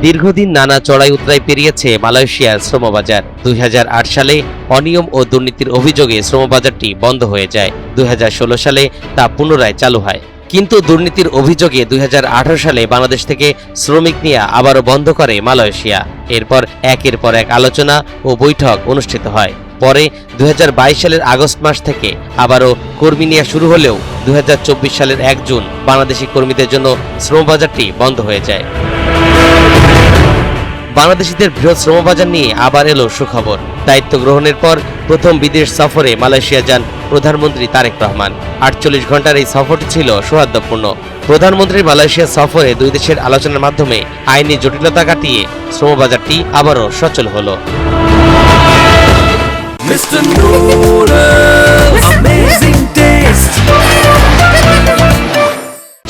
দীর্ঘদিন নানা চড়াই উতরাই পেরিয়েছে মালয়েশিয়ার শ্রমবাজার। 2008 সালে অনিয়ম ও দুর্নীতির অভিযোগে শ্রমবাজারটি বন্ধ হয়ে যায়। 2016 সালে তা পুনরায় চালু হয়, কিন্তু দুর্নীতির অভিযোগে 2018 সালে বাংলাদেশ থেকে শ্রমিক নিয়ে আবারও বন্ধ করে মালয়েশিয়া। এরপর একের পর এক আলোচনা ও বৈঠক অনুষ্ঠিত হয়। পরে 2022 সালের আগস্ট মাস থেকে আবারও কর্মী নেওয়া শুরু হলেও 2024 সালের 1 জুন বাংলাদেশি কর্মীদের জন্য শ্রমবাজারটি বন্ধ হয়ে যায়। বাংলাদেশিদের বৃহৎ শ্রমবাজার নিয়ে আবার এলো সুখবর। দায়িত্ব গ্রহণের পর প্রথম বিদেশ সফরে মালয়েশিয়া যান প্রধানমন্ত্রী তারেক রহমান। 48 ঘন্টার এই সফরটি ছিল সৌহার্দ্যপূর্ণ। প্রধানমন্ত্রীর মালয়েশিয়া সফরে দুই দেশের আলোচনার মাধ্যমে আইনি জটিলতা কাটিয়ে শ্রমবাজারটি আবারও সচল হলো। Mr. Noodles, amazing taste.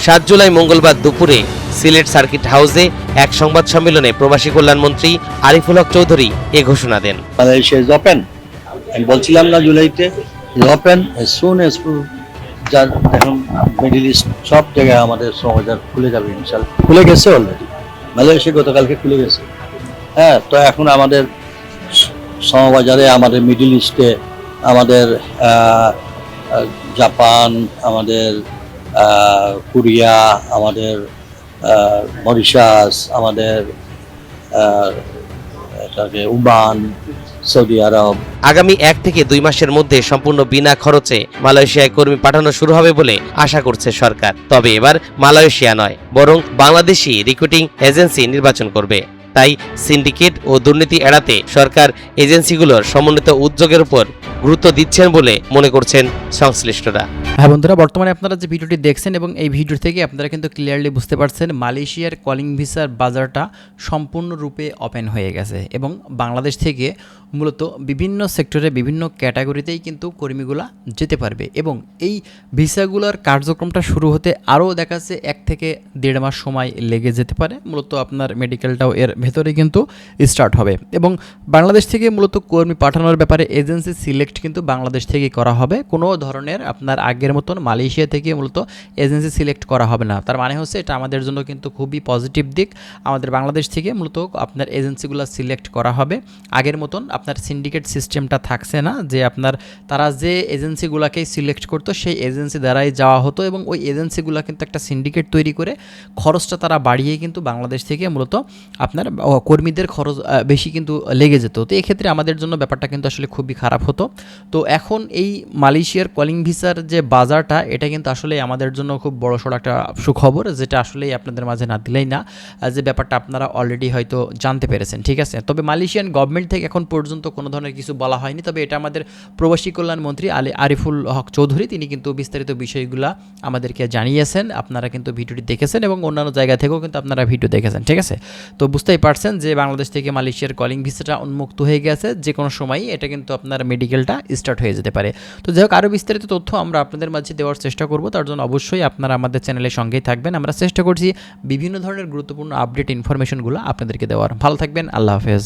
7 July মঙ্গলবার দুপুরে সিলেট সার্কিট হাউসে এক সংবাদ সম্মেলনে প্রবাসী কল্যাণমন্ত্রী আরিফুল হক চৌধুরী এ ঘোষণা দেন। Malaysia is open. আমি বলছিলাম না জুলাইতে ওপেন as soon as এখন মিডল ইস্ট সব জায়গায় আমাদের শ্রমবাজার খুলে যাবে ইনশাআল্লাহ। খুলে গেছে অলরেডি, মালয়েশিয়া গতকালকে খুলে গেছে। হ্যাঁ, তো এখন আমাদের শ্রমবাজারে আমাদের মিডল ইস্টে আমাদের জাপান, আমাদের কোরিয়া, আমাদের মরিশাস, আমাদের ওমান, সৌদি আরব। আগামী 1 থেকে 2 মাসের মধ্যে সম্পূর্ণ বিনা খরচে মালয়েশিয়ায় কর্মী পাঠানো শুরু হবে বলে আশা করছে সরকার। তবে এবার মালয়েশিয়া নয়, বরং বাংলাদেশি রিক্রুটিং এজেন্সি নির্বাচন করবে। তাই সিন্ডিকেট ও দুর্নীতি এড়াতে সরকার এজেন্সিগুলোর সমন্বিত উদ্যোগের উপর গুরুত্ব দিচ্ছেন বলে মনে করছেন সংশ্লিষ্টরা। হ্যাঁ বন্ধুরা, বর্তমানে আপনারা যে ভিডিওটি দেখছেন এবং এই ভিডিও থেকে আপনারা কিন্তু ক্লিয়ারলি বুঝতে পারছেন মালয়েশিয়ার কলিং ভিসার বাজারটা সম্পূর্ণরূপে ওপেন হয়ে গেছে এবং বাংলাদেশ থেকে মূলত বিভিন্ন সেক্টরে বিভিন্ন ক্যাটাগরিতেই কিন্তু কর্মীগুলা যেতে পারবে এবং এই ভিসাগুলোর কার্যক্রমটা শুরু হতে আরও দেখাচ্ছে 1 থেকে 1.5 মাস সময় লেগে যেতে পারে। মূলত আপনার মেডিকেলটাও এর ভেতরে কিন্তু স্টার্ট হবে এবং বাংলাদেশ থেকে মূলত কর্মী পাঠানোর ব্যাপারে এজেন্সি সিলেক্ট কিন্তু বাংলাদেশ থেকেই করা হবে। কোনো ধরনের আপনার আগের মতন মালয়েশিয়া থেকে মূলত এজেন্সি সিলেক্ট করা হবে না। তার মানে হচ্ছে এটা আমাদের জন্য কিন্তু খুবই পজিটিভ দিক। আমাদের বাংলাদেশ থেকে মূলত আপনার এজেন্সিগুলো সিলেক্ট করা হবে। আগের মতন আপনার সিন্ডিকেট সিস্টেমটা থাকছে না, যে আপনার তারা যে এজেন্সিগুলোকেই সিলেক্ট করতো সেই এজেন্সি দ্বারাই যাওয়া হতো এবং ওই এজেন্সিগুলো কিন্তু একটা সিন্ডিকেট তৈরি করে খরচটা তারা বাড়িয়ে কিন্তু বাংলাদেশ থেকে মূলত আপনার কর্মীদের খরচ বেশি কিন্তু লেগে যেত। তো এক্ষেত্রে আমাদের জন্য ব্যাপারটা কিন্তু আসলে খুবই খারাপ হতো। তো এখন এই মালয়েশিয়ার কলিং ভিসার যে বাজারটা, এটা কিন্তু আসলে আমাদের জন্য খুব বড়সড় একটা সুখবর, যেটা আসলেই আপনাদের মাঝে না দিলেই না, যে ব্যাপারটা আপনারা অলরেডি হয়তো জানতে পেরেছেন। ঠিক আছে, তবে মালয়েশিয়ান গভর্নমেন্ট থেকে এখন পর্যন্ত কোনো ধরনের কিছু বলা হয়নি। তবে এটা আমাদের প্রবাসী কল্যাণমন্ত্রী আরিফুল হক চৌধুরী তিনি কিন্তু বিস্তারিত বিষয়গুলো আমাদেরকে জানিয়েছেন। আপনারা কিন্তু ভিডিওটি দেখেছেন এবং অন্যান্য জায়গা থেকেও কিন্তু আপনারা ভিডিও দেখেছেন। ঠিক আছে, তো বুঝতেই পারছেন যে বাংলাদেশ থেকে মালয়েশিয়ার কলিং ভিসাটা উন্মুক্ত হয়ে গেছে। যে কোনো সময়ই এটা কিন্তু আপনার মেডিকেলটা স্টার্ট হয়ে যেতে পারে। তো যাই হোক, আরও বিস্তারিত তথ্য আমরা আপনাদের মাঝে দেওয়ার চেষ্টা করব। তার জন্য অবশ্যই আপনারা আমাদের চ্যানেলের সঙ্গেই থাকবেন। আমরা চেষ্টা করছি বিভিন্ন ধরনের গুরুত্বপূর্ণ আপডেট ইনফরমেশনগুলো আপনাদেরকে দেওয়ার। ভালো থাকবেন, আল্লাহ হাফেজ।